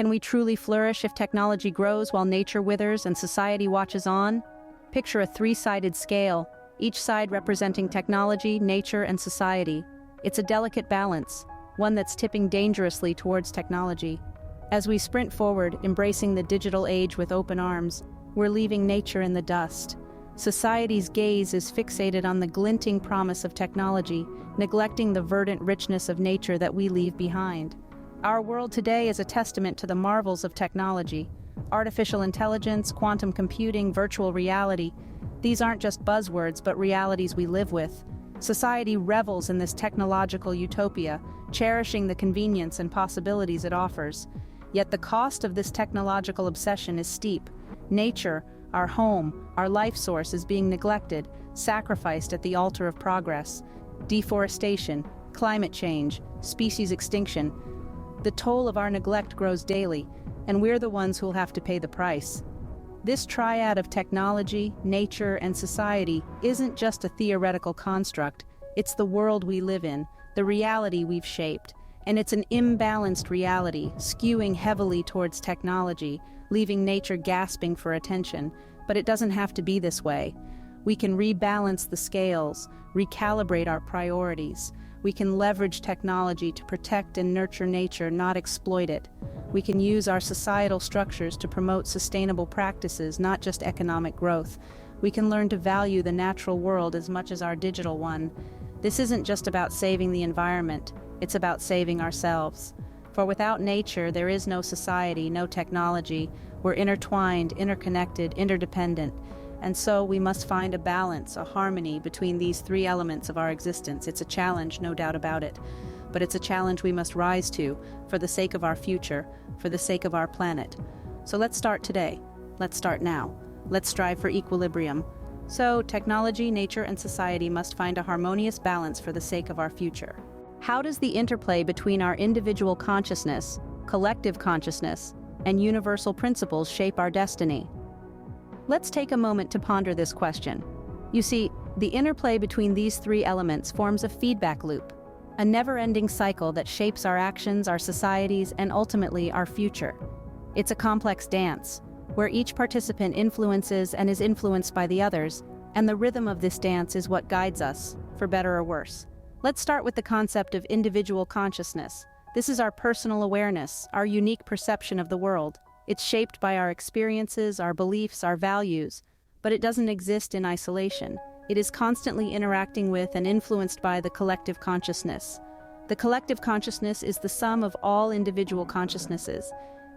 Can we truly flourish if technology grows while nature withers and society watches on? Picture a three-sided scale, each side representing technology, nature, and society. It's a delicate balance, one that's tipping dangerously towards technology. As we sprint forward, embracing the digital age with open arms, we're leaving nature in the dust. Society's gaze is fixated on the glinting promise of technology, neglecting the verdant richness of nature that we leave behind. Our world today is a testament to the marvels of technology. Artificial intelligence, quantum computing, virtual reality. These aren't just buzzwords, but realities we live with. Society revels in this technological utopia, cherishing the convenience and possibilities it offers. Yet the cost of this technological obsession is steep. Nature, our home, our life source is being neglected, sacrificed at the altar of progress. Deforestation, climate change, species extinction. The toll of our neglect grows daily, and we're the ones who'll have to pay the price. This triad of technology, nature, and society isn't just a theoretical construct, it's the world we live in, the reality we've shaped. And it's an imbalanced reality, skewing heavily towards technology, leaving nature gasping for attention. But it doesn't have to be this way. We can rebalance the scales, recalibrate our priorities. We can leverage technology to protect and nurture nature, not exploit it. We can use our societal structures to promote sustainable practices, not just economic growth. We can learn to value the natural world as much as our digital one. This isn't just about saving the environment, it's about saving ourselves. For without nature, there is no society, no technology. We're intertwined, interconnected, interdependent. And so we must find a balance, a harmony between these three elements of our existence. It's a challenge, no doubt about it. But it's a challenge we must rise to for the sake of our future, for the sake of our planet. So let's start today. Let's start now. Let's strive for equilibrium. So technology, nature, and society must find a harmonious balance for the sake of our future. How does the interplay between our individual consciousness, collective consciousness, and universal principles shape our destiny? Let's take a moment to ponder this question. You see, the interplay between these three elements forms a feedback loop, a never-ending cycle that shapes our actions, our societies, and ultimately our future. It's a complex dance, where each participant influences and is influenced by the others, and the rhythm of this dance is what guides us, for better or worse. Let's start with the concept of individual consciousness. This is our personal awareness, our unique perception of the world. It's shaped by our experiences, our beliefs, our values, but it doesn't exist in isolation. It is constantly interacting with and influenced by the collective consciousness. The collective consciousness is the sum of all individual consciousnesses.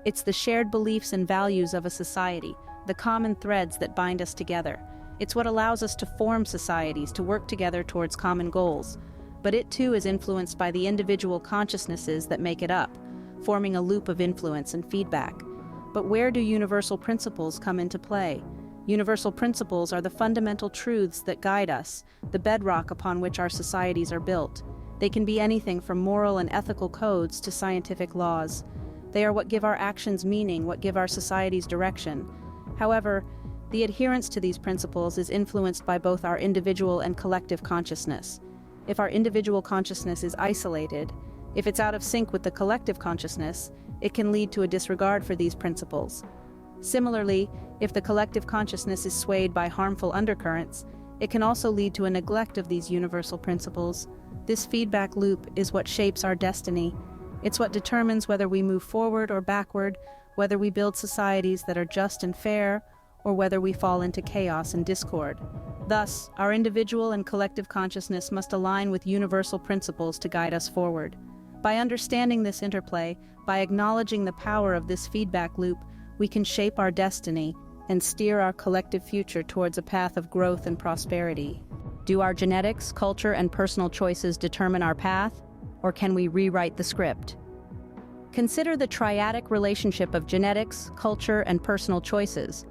It's the shared beliefs and values of a society, the common threads that bind us together. It's what allows us to form societies, to work together towards common goals. But it too is influenced by the individual consciousnesses that make it up, forming a loop of influence and feedback. But where do universal principles come into play? Universal principles are the fundamental truths that guide us, the bedrock upon which our societies are built. They can be anything from moral and ethical codes to scientific laws. They are what give our actions meaning, what give our societies direction. However, the adherence to these principles is influenced by both our individual and collective consciousness. If our individual consciousness is isolated, if it's out of sync with the collective consciousness, it can lead to a disregard for these principles. Similarly, if the collective consciousness is swayed by harmful undercurrents, it can also lead to a neglect of these universal principles. This feedback loop is what shapes our destiny. It's what determines whether we move forward or backward, whether we build societies that are just and fair, or whether we fall into chaos and discord. Thus, our individual and collective consciousness must align with universal principles to guide us forward. By understanding this interplay, by acknowledging the power of this feedback loop, we can shape our destiny and steer our collective future towards a path of growth and prosperity. Do our genetics, culture, and personal choices determine our path, or can we rewrite the script? Consider the triadic relationship of genetics, culture, and personal choices.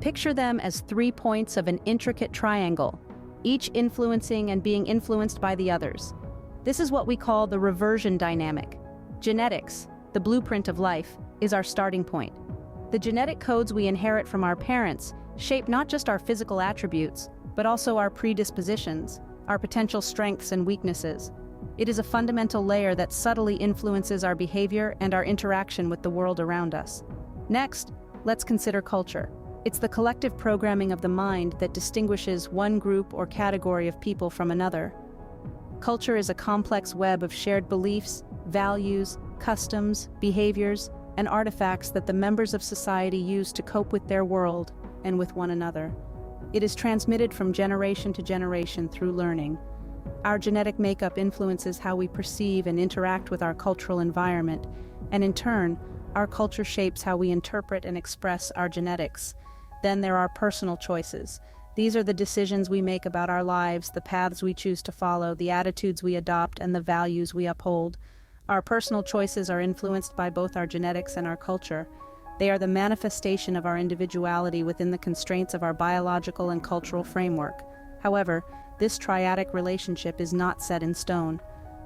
Picture them as 3 points of an intricate triangle, each influencing and being influenced by the others. This is what we call the reversion dynamic. Genetics, the blueprint of life, is our starting point. The genetic codes we inherit from our parents shape not just our physical attributes, but also our predispositions, our potential strengths and weaknesses. It is a fundamental layer that subtly influences our behavior and our interaction with the world around us. Next, let's consider culture. It's the collective programming of the mind that distinguishes one group or category of people from another. Culture is a complex web of shared beliefs, values, customs, behaviors, and artifacts that the members of society use to cope with their world and with one another. It is transmitted from generation to generation through learning. Our genetic makeup influences how we perceive and interact with our cultural environment, and in turn, our culture shapes how we interpret and express our genetics. Then there are personal choices. These are the decisions we make about our lives, the paths we choose to follow, the attitudes we adopt, and the values we uphold. Our personal choices are influenced by both our genetics and our culture. They are the manifestation of our individuality within the constraints of our biological and cultural framework. However, this triadic relationship is not set in stone.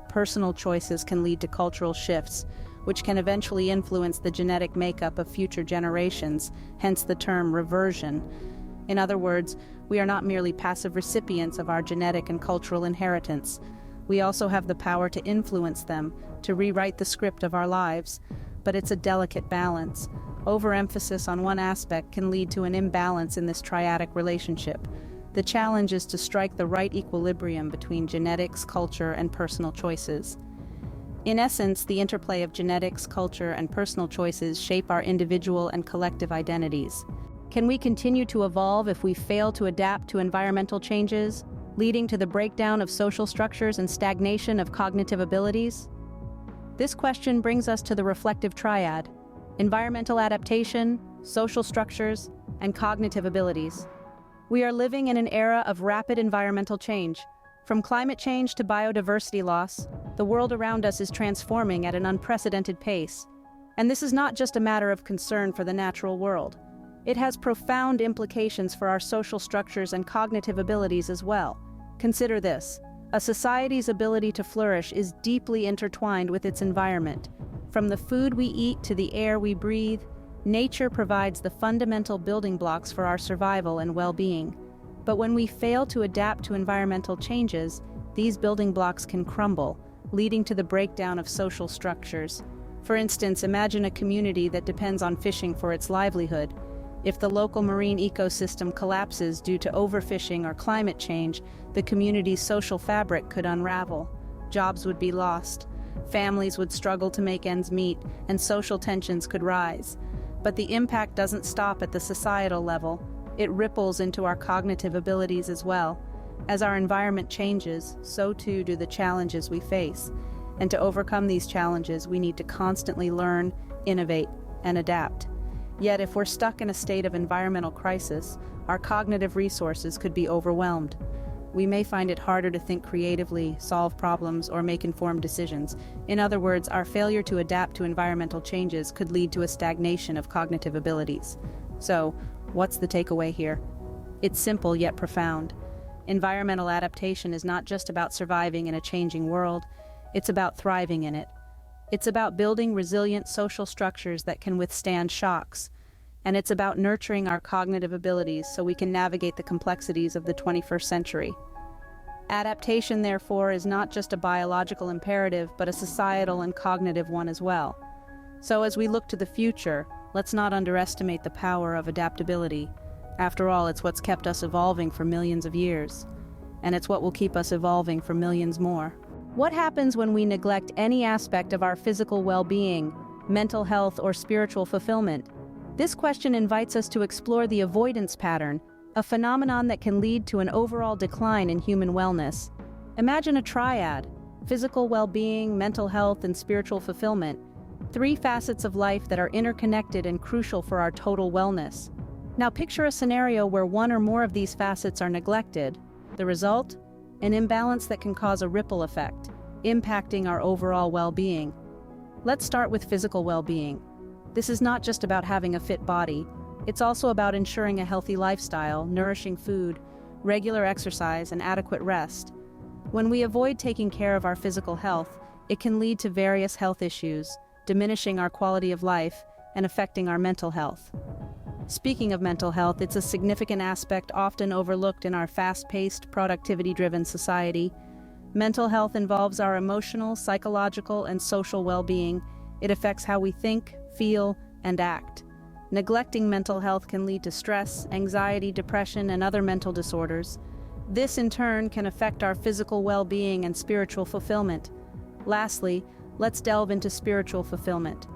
Personal choices can lead to cultural shifts, which can eventually influence the genetic makeup of future generations, hence the term reversion. In other words, we are not merely passive recipients of our genetic and cultural inheritance. We also have the power to influence them, to rewrite the script of our lives. But it's a delicate balance. Overemphasis on one aspect can lead to an imbalance in this triadic relationship. The challenge is to strike the right equilibrium between genetics, culture, and personal choices. In essence, the interplay of genetics, culture, and personal choices shape our individual and collective identities. Can we continue to evolve if we fail to adapt to environmental changes, leading to the breakdown of social structures and stagnation of cognitive abilities? This question brings us to the reflective triad: environmental adaptation, social structures, and cognitive abilities. We are living in an era of rapid environmental change. From climate change to biodiversity loss, the world around us is transforming at an unprecedented pace. And this is not just a matter of concern for the natural world. It has profound implications for our social structures and cognitive abilities as well. Consider this: a society's ability to flourish is deeply intertwined with its environment. From the food we eat to the air we breathe, nature provides the fundamental building blocks for our survival and well-being. But when we fail to adapt to environmental changes, these building blocks can crumble, leading to the breakdown of social structures. For instance, imagine a community that depends on fishing for its livelihood. If the local marine ecosystem collapses due to overfishing or climate change, the community's social fabric could unravel. Jobs would be lost, families would struggle to make ends meet, and social tensions could rise. But the impact doesn't stop at the societal level. It ripples into our cognitive abilities as well. As our environment changes, so too do the challenges we face. And to overcome these challenges, we need to constantly learn, innovate, and adapt. Yet, if we're stuck in a state of environmental crisis, our cognitive resources could be overwhelmed. We may find it harder to think creatively, solve problems, or make informed decisions. In other words, our failure to adapt to environmental changes could lead to a stagnation of cognitive abilities. So, what's the takeaway here? It's simple yet profound. Environmental adaptation is not just about surviving in a changing world, it's about thriving in it. It's about building resilient social structures that can withstand shocks. And it's about nurturing our cognitive abilities so we can navigate the complexities of the 21st century. Adaptation, therefore, is not just a biological imperative, but a societal and cognitive one as well. So as we look to the future, let's not underestimate the power of adaptability. After all, it's what's kept us evolving for millions of years. And it's what will keep us evolving for millions more. What happens when we neglect any aspect of our physical well-being, mental health, or spiritual fulfillment? This question invites us to explore the avoidance pattern, a phenomenon that can lead to an overall decline in human wellness. Imagine a triad: physical well-being, mental health, and spiritual fulfillment. Three facets of life that are interconnected and crucial for our total wellness. Now picture a scenario where one or more of these facets are neglected. The result? An imbalance that can cause a ripple effect, impacting our overall well-being. Let's start with physical well-being. This is not just about having a fit body. It's also about ensuring a healthy lifestyle, nourishing food, regular exercise, and adequate rest. When we avoid taking care of our physical health, it can lead to various health issues, diminishing our quality of life and affecting our mental health. Speaking of mental health, it's a significant aspect often overlooked in our fast-paced, productivity-driven society. Mental health involves our emotional, psychological, and social well-being. It affects how we think, feel, and act. Neglecting mental health can lead to stress, anxiety, depression, and other mental disorders. This, in turn, can affect our physical well-being and spiritual fulfillment. Lastly, let's delve into spiritual fulfillment.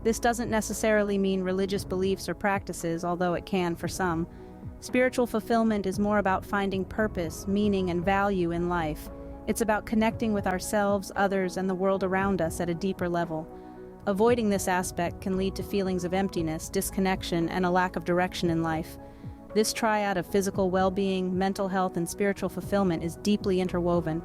This doesn't necessarily mean religious beliefs or practices, although it can for some. Spiritual fulfillment is more about finding purpose, meaning, and value in life. It's about connecting with ourselves, others, and the world around us at a deeper level. Avoiding this aspect can lead to feelings of emptiness, disconnection, and a lack of direction in life. This triad of physical well-being, mental health, and spiritual fulfillment is deeply interwoven.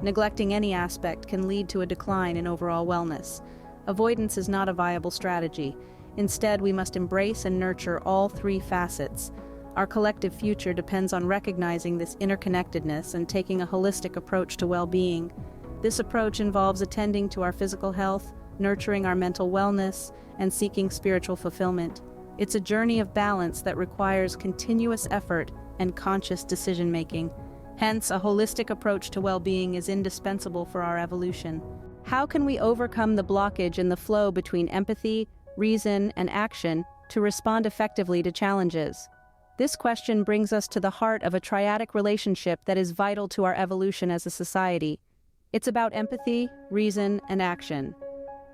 Neglecting any aspect can lead to a decline in overall wellness. Avoidance is not a viable strategy. Instead, we must embrace and nurture all three facets. Our collective future depends on recognizing this interconnectedness and taking a holistic approach to well-being. This approach involves attending to our physical health, nurturing our mental wellness, and seeking spiritual fulfillment. It's a journey of balance that requires continuous effort and conscious decision-making. Hence, a holistic approach to well-being is indispensable for our evolution. How can we overcome the blockage in the flow between empathy, reason, and action to respond effectively to challenges? This question brings us to the heart of a triadic relationship that is vital to our evolution as a society. It's about empathy, reason, and action.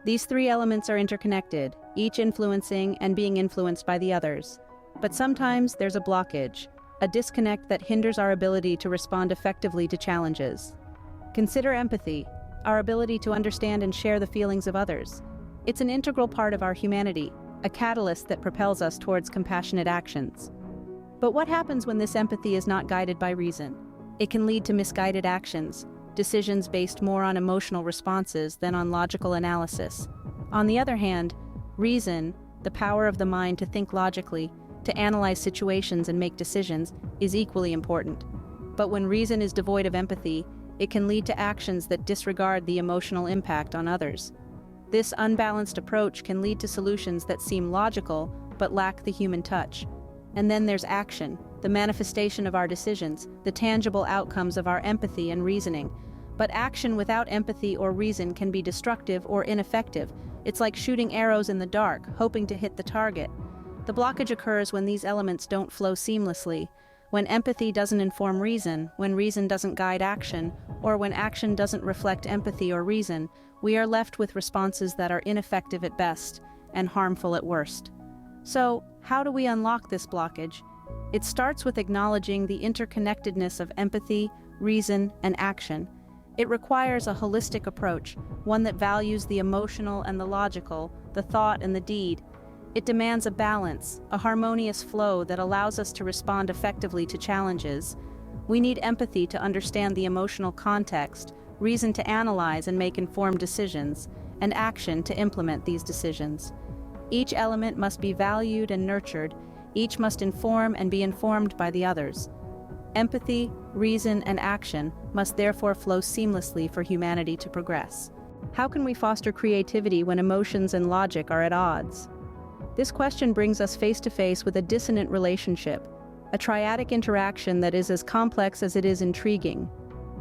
These three elements are interconnected, each influencing and being influenced by the others. But sometimes there's a blockage, a disconnect that hinders our ability to respond effectively to challenges. Consider empathy, our ability to understand and share the feelings of others. It's an integral part of our humanity, a catalyst that propels us towards compassionate actions. But what happens when this empathy is not guided by reason? It can lead to misguided actions, decisions based more on emotional responses than on logical analysis. On the other hand, reason, the power of the mind to think logically, to analyze situations and make decisions, is equally important. But when reason is devoid of empathy, it can lead to actions that disregard the emotional impact on others. This unbalanced approach can lead to solutions that seem logical but lack the human touch. And then there's action, the manifestation of our decisions, the tangible outcomes of our empathy and reasoning. But action without empathy or reason can be destructive or ineffective. It's like shooting arrows in the dark, hoping to hit the target. The blockage occurs when these elements don't flow seamlessly, when empathy doesn't inform reason, when reason doesn't guide action, or when action doesn't reflect empathy or reason. We are left with responses that are ineffective at best and harmful at worst. So, how do we unlock this blockage? It starts with acknowledging the interconnectedness of empathy, reason, and action. It requires a holistic approach, one that values the emotional and the logical, the thought and the deed. It demands a balance, a harmonious flow that allows us to respond effectively to challenges. We need empathy to understand the emotional context, reason to analyze and make informed decisions, and action to implement these decisions. Each element must be valued and nurtured. Each must inform and be informed by the others. Empathy, reason, and action must therefore flow seamlessly for humanity to progress. How can we foster creativity when emotions and logic are at odds? This question brings us face to face with a dissonant relationship, a triadic interaction that is as complex as it is intriguing.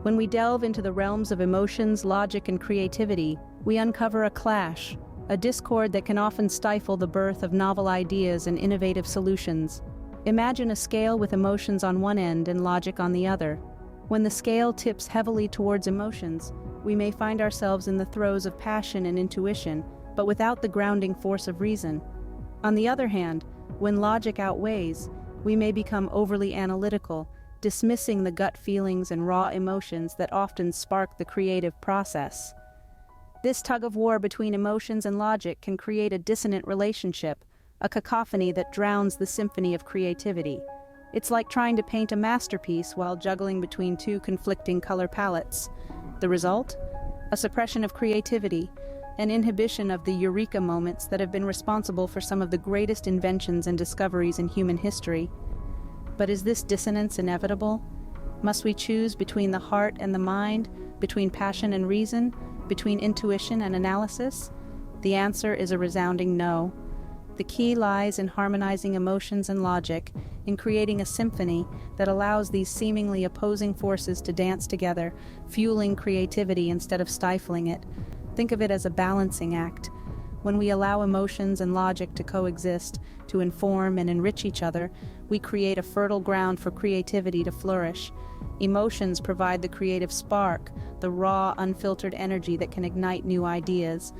When we delve into the realms of emotions, logic, and creativity, we uncover a clash, a discord that can often stifle the birth of novel ideas and innovative solutions. Imagine a scale with emotions on one end and logic on the other. When the scale tips heavily towards emotions, we may find ourselves in the throes of passion and intuition, but without the grounding force of reason. On the other hand, when logic outweighs, we may become overly analytical, dismissing the gut feelings and raw emotions that often spark the creative process. This tug-of-war between emotions and logic can create a dissonant relationship, a cacophony that drowns the symphony of creativity. It's like trying to paint a masterpiece while juggling between two conflicting color palettes. The result? A suppression of creativity, an inhibition of the eureka moments that have been responsible for some of the greatest inventions and discoveries in human history. But is this dissonance inevitable? Must we choose between the heart and the mind, between passion and reason, between intuition and analysis? The answer is a resounding no. The key lies in harmonizing emotions and logic, in creating a symphony that allows these seemingly opposing forces to dance together, fueling creativity instead of stifling it. Think of it as a balancing act. When we allow emotions and logic to coexist, to inform and enrich each other, we create a fertile ground for creativity to flourish. Emotions provide the creative spark, the raw, unfiltered energy that can ignite new ideas.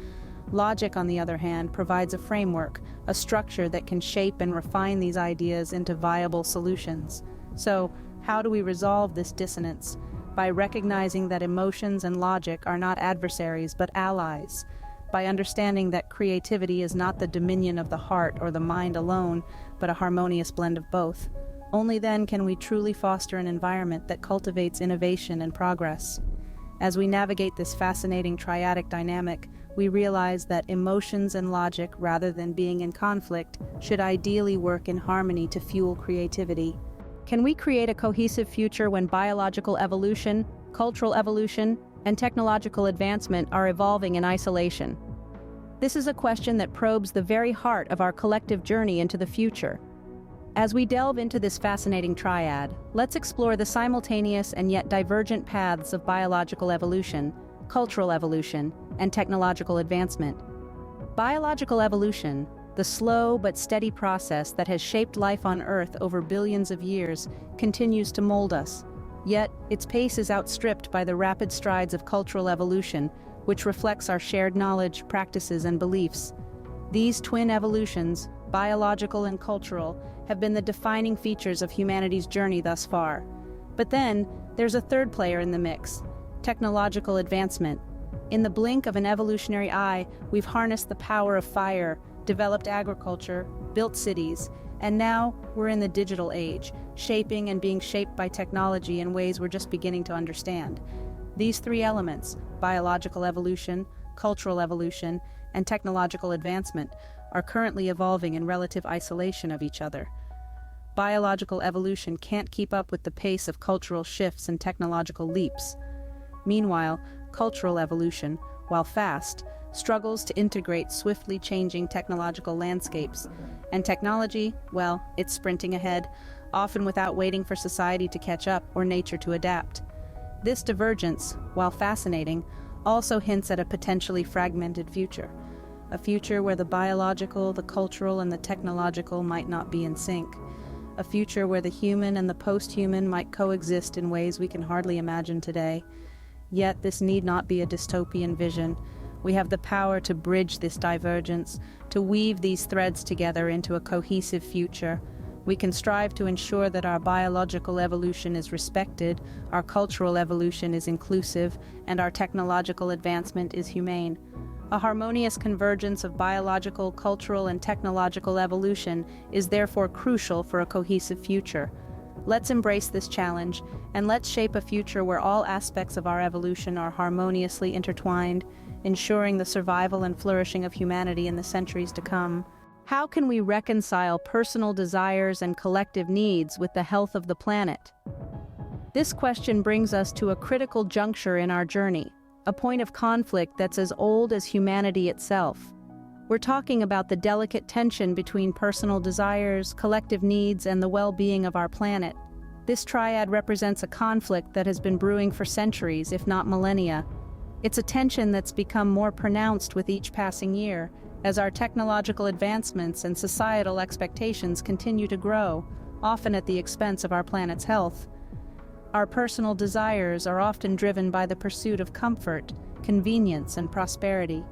Logic, on the other hand, provides a framework, a structure that can shape and refine these ideas into viable solutions. So, how do we resolve this dissonance? By recognizing that emotions and logic are not adversaries but allies. By understanding that creativity is not the dominion of the heart or the mind alone, but a harmonious blend of both. Only then can we truly foster an environment that cultivates innovation and progress. As we navigate this fascinating triadic dynamic, we realize that emotions and logic, rather than being in conflict, should ideally work in harmony to fuel creativity. Can we create a cohesive future when biological evolution, cultural evolution, and technological advancement are evolving in isolation? This is a question that probes the very heart of our collective journey into the future. As we delve into this fascinating triad, let's explore the simultaneous and yet divergent paths of biological evolution, cultural evolution, and technological advancement. Biological evolution, the slow but steady process that has shaped life on Earth over billions of years, continues to mold us. Yet, its pace is outstripped by the rapid strides of cultural evolution, which reflects our shared knowledge, practices, and beliefs. These twin evolutions, biological and cultural, have been the defining features of humanity's journey thus far. But then, there's a third player in the mix: technological advancement. In the blink of an evolutionary eye, we've harnessed the power of fire, developed agriculture, built cities, and now we're in the digital age, shaping and being shaped by technology in ways we're just beginning to understand. These three elements, biological evolution, cultural evolution, and technological advancement, are currently evolving in relative isolation of each other. Biological evolution can't keep up with the pace of cultural shifts and technological leaps. Meanwhile, cultural evolution, while fast, struggles to integrate swiftly changing technological landscapes. And technology, well, it's sprinting ahead, often without waiting for society to catch up or nature to adapt. This divergence, while fascinating, also hints at a potentially fragmented future. A future where the biological, the cultural, and the technological might not be in sync. A future where the human and the post-human might coexist in ways we can hardly imagine today. Yet this need not be a dystopian vision. We have the power to bridge this divergence, to weave these threads together into a cohesive future. We can strive to ensure that our biological evolution is respected, our cultural evolution is inclusive, and our technological advancement is humane. A harmonious convergence of biological, cultural, and technological evolution is therefore crucial for a cohesive future. Let's embrace this challenge, and let's shape a future where all aspects of our evolution are harmoniously intertwined, ensuring the survival and flourishing of humanity in the centuries to come. How can we reconcile personal desires and collective needs with the health of the planet? This question brings us to a critical juncture in our journey, a point of conflict that's as old as humanity itself. We're talking about the delicate tension between personal desires, collective needs, and the well-being of our planet. This triad represents a conflict that has been brewing for centuries, if not millennia. It's a tension that's become more pronounced with each passing year, as our technological advancements and societal expectations continue to grow, often at the expense of our planet's health. Our personal desires are often driven by the pursuit of comfort, convenience, and prosperity.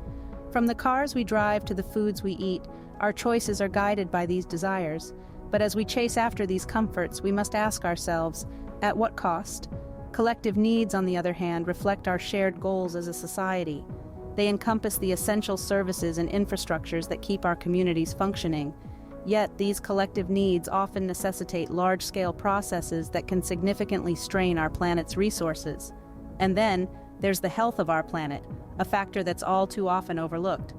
From the cars we drive to the foods we eat, our choices are guided by these desires. But as we chase after these comforts, we must ask ourselves, at what cost? Collective needs, on the other hand, reflect our shared goals as a society. They encompass the essential services and infrastructures that keep our communities functioning. Yet, these collective needs often necessitate large-scale processes that can significantly strain our planet's resources. And then, there's the health of our planet, a factor that's all too often overlooked.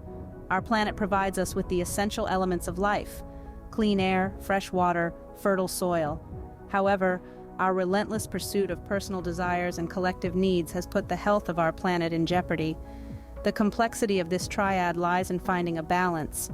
Our planet provides us with the essential elements of life: clean air, fresh water, fertile soil. However, our relentless pursuit of personal desires and collective needs has put the health of our planet in jeopardy. The complexity of this triad lies in finding a balance.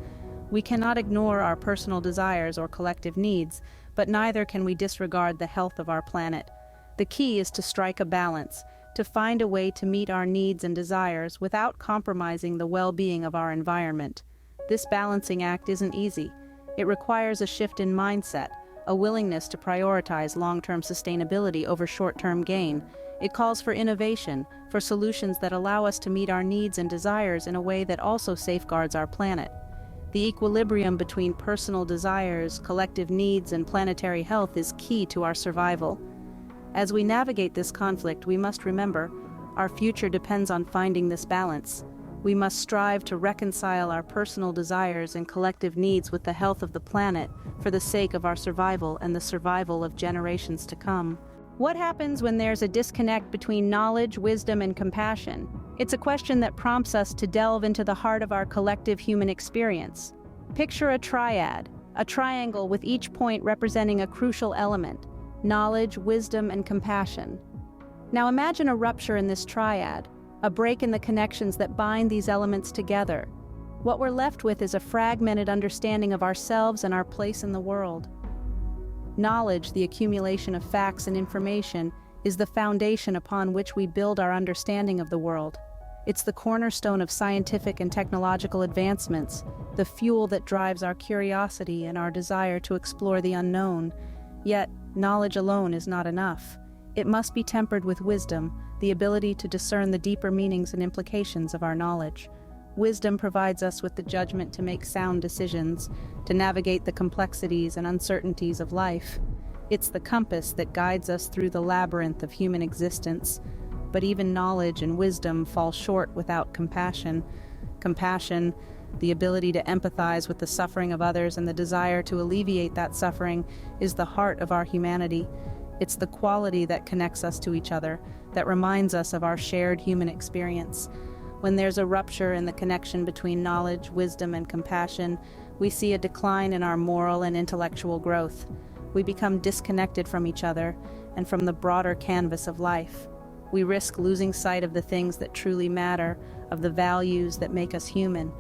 We cannot ignore our personal desires or collective needs, but neither can we disregard the health of our planet. The key is to strike a balance, to find a way to meet our needs and desires without compromising the well-being of our environment. This balancing act isn't easy. It requires a shift in mindset, a willingness to prioritize long-term sustainability over short-term gain. It calls for innovation, for solutions that allow us to meet our needs and desires in a way that also safeguards our planet. The equilibrium between personal desires, collective needs, and planetary health is key to our survival. As we navigate this conflict, we must remember, our future depends on finding this balance. We must strive to reconcile our personal desires and collective needs with the health of the planet for the sake of our survival and the survival of generations to come. What happens when there's a disconnect between knowledge, wisdom, and compassion? It's a question that prompts us to delve into the heart of our collective human experience. Picture a triad, a triangle with each point representing a crucial element: knowledge, wisdom, and compassion. Now imagine a rupture in this triad, a break in the connections that bind these elements together. What we're left with is a fragmented understanding of ourselves and our place in the world. Knowledge, the accumulation of facts and information, is the foundation upon which we build our understanding of the world. It's the cornerstone of scientific and technological advancements, the fuel that drives our curiosity and our desire to explore the unknown. Yet, knowledge alone is not enough. It must be tempered with wisdom, the ability to discern the deeper meanings and implications of our knowledge. Wisdom provides us with the judgment to make sound decisions, to navigate the complexities and uncertainties of life. It's the compass that guides us through the labyrinth of human existence. But even knowledge and wisdom fall short without compassion. Compassion, the ability to empathize with the suffering of others and the desire to alleviate that suffering, is the heart of our humanity. It's the quality that connects us to each other, that reminds us of our shared human experience. When there's a rupture in the connection between knowledge, wisdom, and compassion, we see a decline in our moral and intellectual growth. We become disconnected from each other and from the broader canvas of life. We risk losing sight of the things that truly matter, of the values that make us human.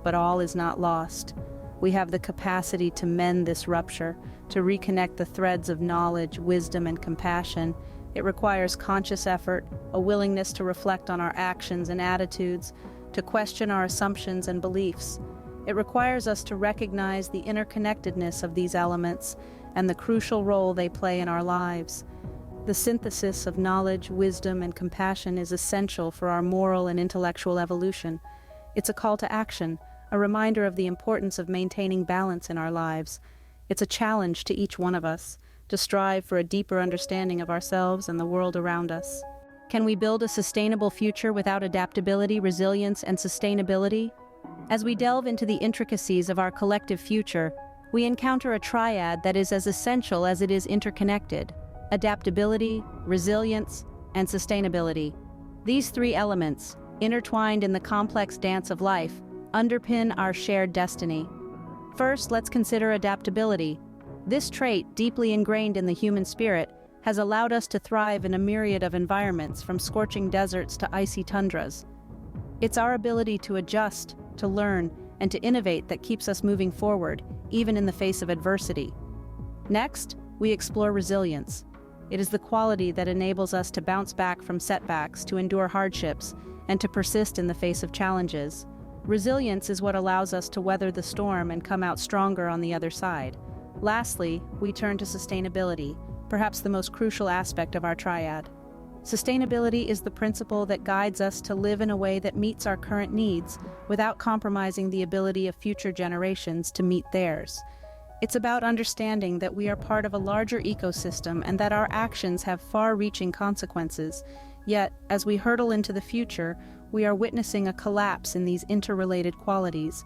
But all is not lost. We have the capacity to mend this rupture, to reconnect the threads of knowledge, wisdom, and compassion. It requires conscious effort, a willingness to reflect on our actions and attitudes, to question our assumptions and beliefs. It requires us to recognize the interconnectedness of these elements and the crucial role they play in our lives. The synthesis of knowledge, wisdom, and compassion is essential for our moral and intellectual evolution. It's a call to action, a reminder of the importance of maintaining balance in our lives. It's a challenge to each one of us to strive for a deeper understanding of ourselves and the world around us. Can we build a sustainable future without adaptability, resilience, and sustainability? As we delve into the intricacies of our collective future, we encounter a triad that is as essential as it is interconnected: adaptability, resilience, and sustainability. These three elements, intertwined in the complex dance of life, underpin our shared destiny. First, let's consider adaptability. This trait, deeply ingrained in the human spirit, has allowed us to thrive in a myriad of environments, from scorching deserts to icy tundras. It's our ability to adjust, to learn, and to innovate that keeps us moving forward, even in the face of adversity. Next, we explore resilience. It is the quality that enables us to bounce back from setbacks, to endure hardships, and to persist in the face of challenges. Resilience is what allows us to weather the storm and come out stronger on the other side. Lastly, we turn to sustainability, perhaps the most crucial aspect of our triad. Sustainability is the principle that guides us to live in a way that meets our current needs without compromising the ability of future generations to meet theirs. It's about understanding that we are part of a larger ecosystem and that our actions have far-reaching consequences. Yet, as we hurtle into the future, we are witnessing a collapse in these interrelated qualities.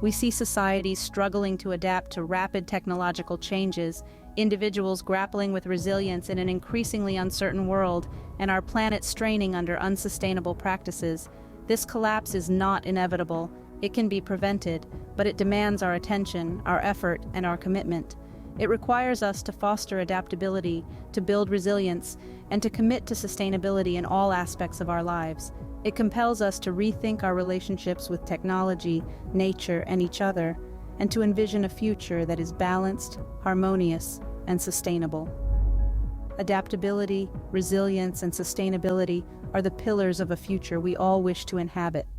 We see societies struggling to adapt to rapid technological changes, individuals grappling with resilience in an increasingly uncertain world, and our planet straining under unsustainable practices. This collapse is not inevitable. It can be prevented, but it demands our attention, our effort, and our commitment. It requires us to foster adaptability, to build resilience, and to commit to sustainability in all aspects of our lives. It compels us to rethink our relationships with technology, nature, and each other. and to envision a future that is balanced, harmonious, and sustainable. Adaptability, resilience, and sustainability are the pillars of a future we all wish to inhabit.